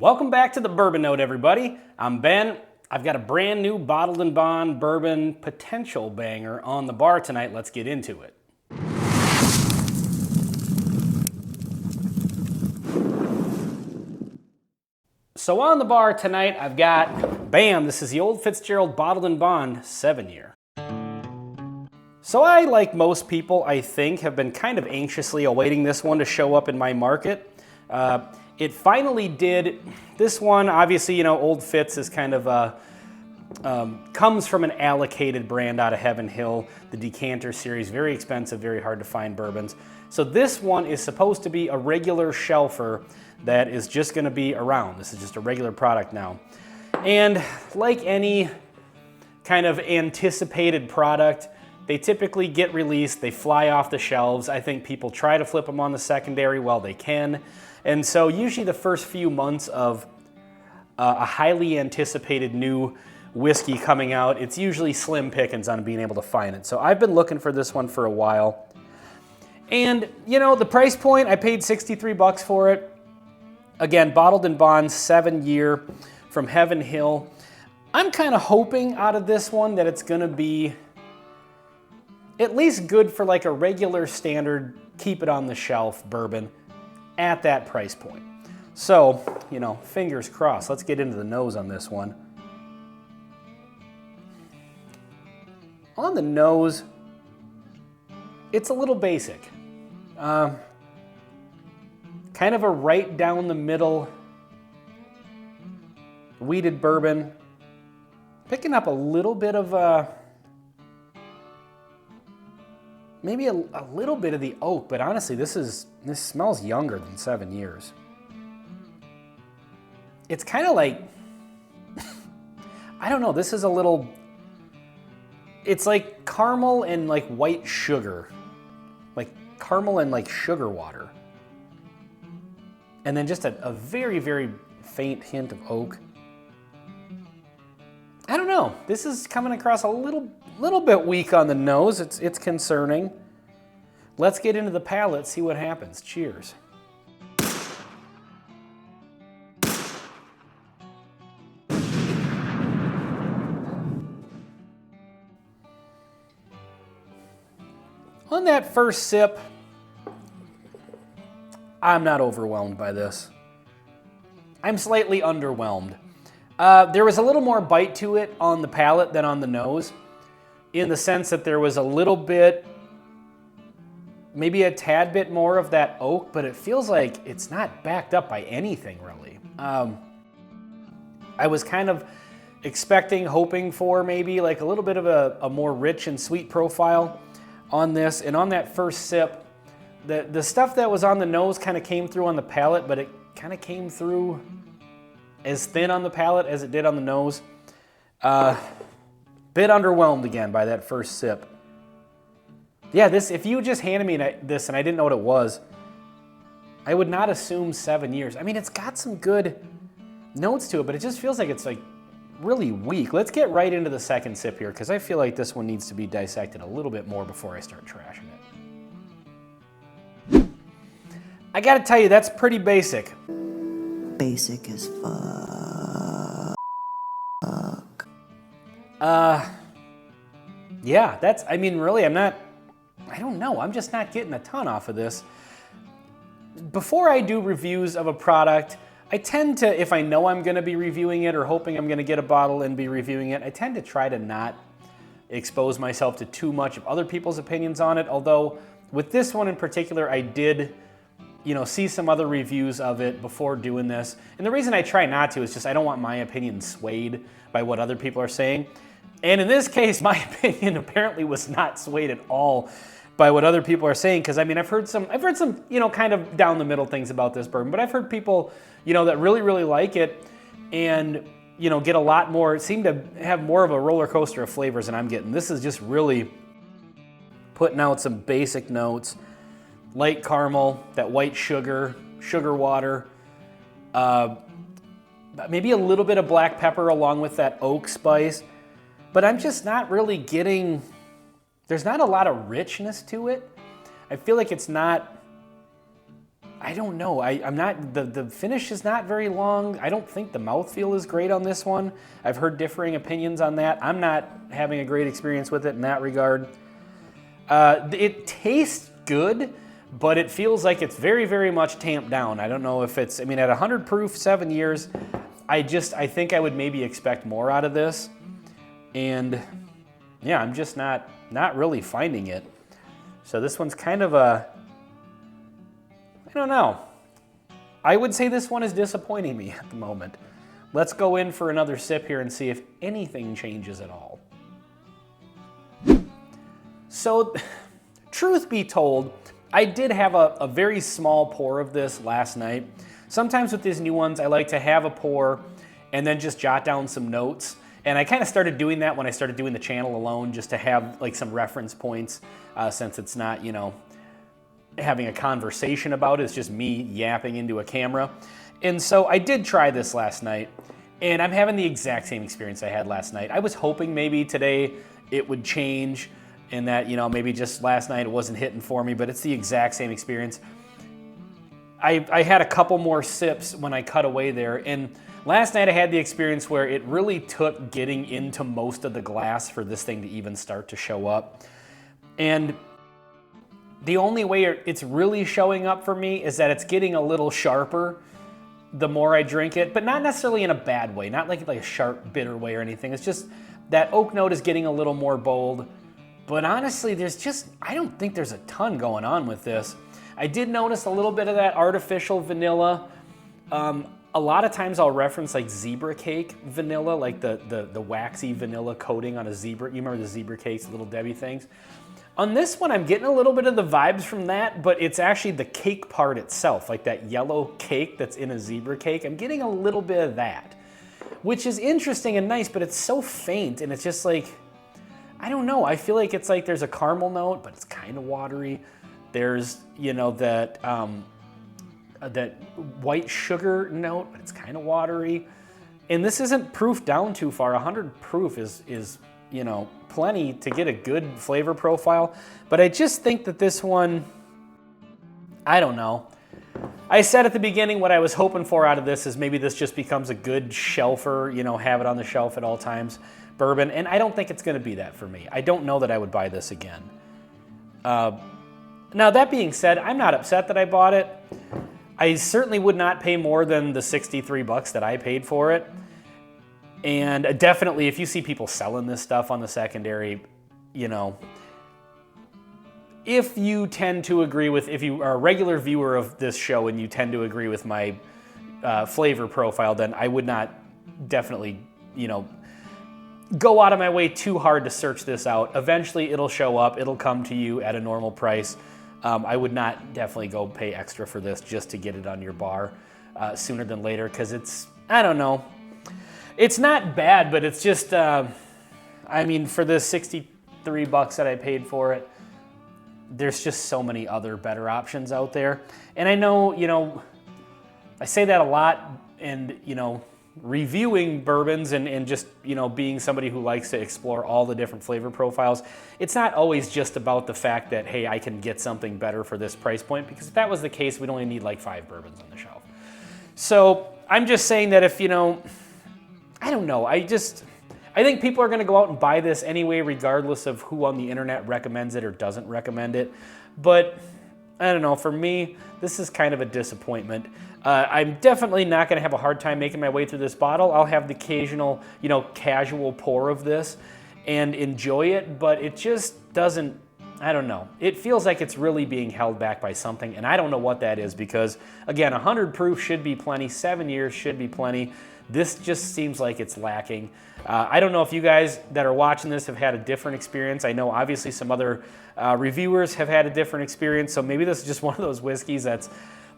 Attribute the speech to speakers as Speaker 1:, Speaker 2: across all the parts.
Speaker 1: Welcome back to the Bourbon Note, everybody. I'm Ben. I've got a brand new bottled and bond bourbon potential banger on the bar tonight. Let's get into it. So on the bar tonight, I've got, bam, this is the old Fitzgerald bottled and bond 7-year. So I, like most people, I think, have been kind of anxiously awaiting this one to show up in my market. It finally did. This one, obviously, you know, Old Fitz is kind of comes from an allocated brand out of Heaven Hill, the Decanter series, very expensive, very hard to find bourbons. So this one is supposed to be a regular shelfer that is just going to be around. This is just a regular product now. And like any kind of anticipated product, they typically get released, they fly off the shelves. I think people try to flip them on the secondary while they can. And so usually the first few months of a highly anticipated new whiskey coming out, it's usually slim pickings on being able to find it. So I've been looking for this one for a while. And you know, the price point, I paid 63 bucks for it. Again, bottled and bond, 7-year from Heaven Hill. I'm kind of hoping out of this one that it's gonna be at least good for like a regular standard, keep it on the shelf bourbon at that price point. So, you know, fingers crossed. Let's get into the nose on this one. On the nose, it's a little basic. Kind of a right down the middle wheated bourbon. Picking up a little bit of maybe a little bit of the oak, but honestly, this smells younger than 7 years. It's kind of like, I don't know, this is a little, it's like caramel and like white sugar. Like caramel and like sugar water. And then just a very, very faint hint of oak. I don't know, this is coming across a little bit weak on the nose. It's concerning. Let's get into the palate, see what happens. Cheers. On that first sip, I'm not overwhelmed by this. I'm slightly underwhelmed. There was a little more bite to it on the palate than on the nose, in the sense that there was a little bit, maybe a tad bit more of that oak, but it feels like it's not backed up by anything really. I was kind of expecting, hoping for maybe like a little bit of a more rich and sweet profile on this, and on that first sip, the stuff that was on the nose kind of came through on the palate, but it kind of came through as thin on the palate as it did on the nose. Bit underwhelmed again by that first sip. Yeah, this, if you just handed me this and I didn't know what it was, I would not assume 7 years. I mean, it's got some good notes to it, but it just feels like it's like really weak. Let's get right into the second sip here, because I feel like this one needs to be dissected a little bit more before I start trashing it. I gotta tell you, that's pretty basic.
Speaker 2: Basic as fuck.
Speaker 1: Yeah, that's, I mean, really, I don't know, I'm just not getting a ton off of this. Before I do reviews of a product, I tend to, if I know I'm gonna be reviewing it or hoping I'm gonna get a bottle and be reviewing it, I tend to try to not expose myself to too much of other people's opinions on it. Although with this one in particular, I did, you know, see some other reviews of it before doing this. And the reason I try not to is just I don't want my opinion swayed by what other people are saying. And in this case, my opinion apparently was not swayed at all by what other people are saying. Because I mean, I've heard some, you know, kind of down the middle things about this bourbon, but I've heard people, you know, that really, really like it and, you know, get a lot more, seem to have more of a roller coaster of flavors than I'm getting. This is just really putting out some basic notes. Light caramel, that white sugar, sugar water, maybe a little bit of black pepper along with that oak spice. But I'm just not really getting, there's not a lot of richness to it. I feel like it's not, I don't know. I'm not, the finish is not very long. I don't think the mouthfeel is great on this one. I've heard differing opinions on that. I'm not having a great experience with it in that regard. It tastes good, but it feels like it's very, very much tamped down. I don't know if it's, I mean, at 100 proof, 7 years, I think I would maybe expect more out of this. And yeah, I'm just not really finding it. So this one's kind of a, I don't know. I would say this one is disappointing me at the moment. Let's go in for another sip here and see if anything changes at all. So, truth be told, I did have a very small pour of this last night. Sometimes with these new ones, I like to have a pour and then just jot down some notes. And I kind of started doing that when I started doing the channel alone, just to have like some reference points, since it's not, you know, having a conversation about it. It's just me yapping into a camera. And so I did try this last night, and I'm having the exact same experience I had last night. I was hoping maybe today it would change, and that, you know, maybe just last night it wasn't hitting for me, but it's the exact same experience. I had a couple more sips when I cut away there, and last night I had the experience where it really took getting into most of the glass for this thing to even start to show up. And the only way it's really showing up for me is that it's getting a little sharper the more I drink it, but not necessarily in a bad way, not like a sharp, bitter way or anything. It's just that oak note is getting a little more bold. But honestly, I don't think there's a ton going on with this. I did notice a little bit of that artificial vanilla. A lot of times I'll reference like zebra cake vanilla, like the waxy vanilla coating on a zebra. You remember the zebra cakes, Little Debbie things? On this one, I'm getting a little bit of the vibes from that, but it's actually the cake part itself, like that yellow cake that's in a zebra cake. I'm getting a little bit of that, which is interesting and nice, but it's so faint, and it's just like, I don't know. I feel like it's like there's a caramel note, but it's kind of watery. There's, you know, that white sugar note, but it's kind of watery. And this isn't proof down too far. 100 proof is, you know, plenty to get a good flavor profile. But I just think that this one, I don't know. I said at the beginning what I was hoping for out of this is maybe this just becomes a good shelfer, you know, have it on the shelf at all times bourbon. And I don't think it's going to be that for me. I don't know that I would buy this again. Now, that being said, I'm not upset that I bought it. I certainly would not pay more than the 63 bucks that I paid for it. And definitely, if you see people selling this stuff on the secondary, you know, if you tend to agree with, if you are a regular viewer of this show and you tend to agree with my flavor profile, then I would not definitely, you know, go out of my way too hard to search this out. Eventually, it'll show up. It'll come to you at a normal price. I would not definitely go pay extra for this just to get it on your bar sooner than later, because it's, I don't know. It's not bad, but it's just, I mean, for the 63 bucks that I paid for it, there's just so many other better options out there. And I know, you know, I say that a lot, and, you know, reviewing bourbons and just, you know, being somebody who likes to explore all the different flavor profiles, it's not always just about the fact that, hey, I can get something better for this price point, because if that was the case, we'd only need like 5 bourbons on the shelf. So I'm just saying that if, you know, I don't know, I think people are going to go out and buy this anyway, regardless of who on the internet recommends it or doesn't recommend it. But I don't know, for me, this is kind of a disappointment. I'm definitely not going to have a hard time making my way through this bottle. I'll have the occasional, you know, casual pour of this and enjoy it, but it just doesn't, I don't know. It feels like it's really being held back by something, and I don't know what that is, because, again, 100 proof should be plenty, 7 years should be plenty. This just seems like it's lacking. I don't know if you guys that are watching this have had a different experience. I know obviously some other reviewers have had a different experience, so maybe this is just one of those whiskeys that's,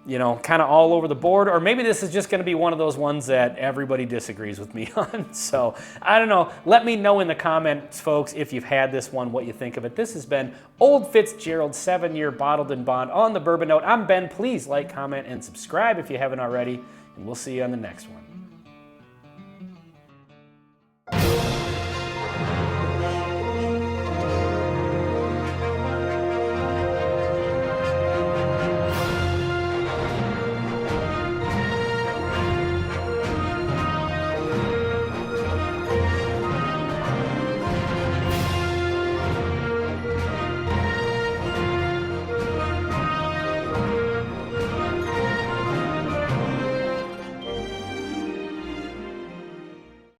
Speaker 1: you know, kind of all over the board, or maybe this is just going to be one of those ones that everybody disagrees with me on. So I don't know. Let me know in the comments, folks, if you've had this one, what you think of it. This has been Old Fitzgerald 7-year Bottled in Bond on the Bourbon Note. I'm Ben. Please like, comment, and subscribe if you haven't already, and we'll see you on the next one.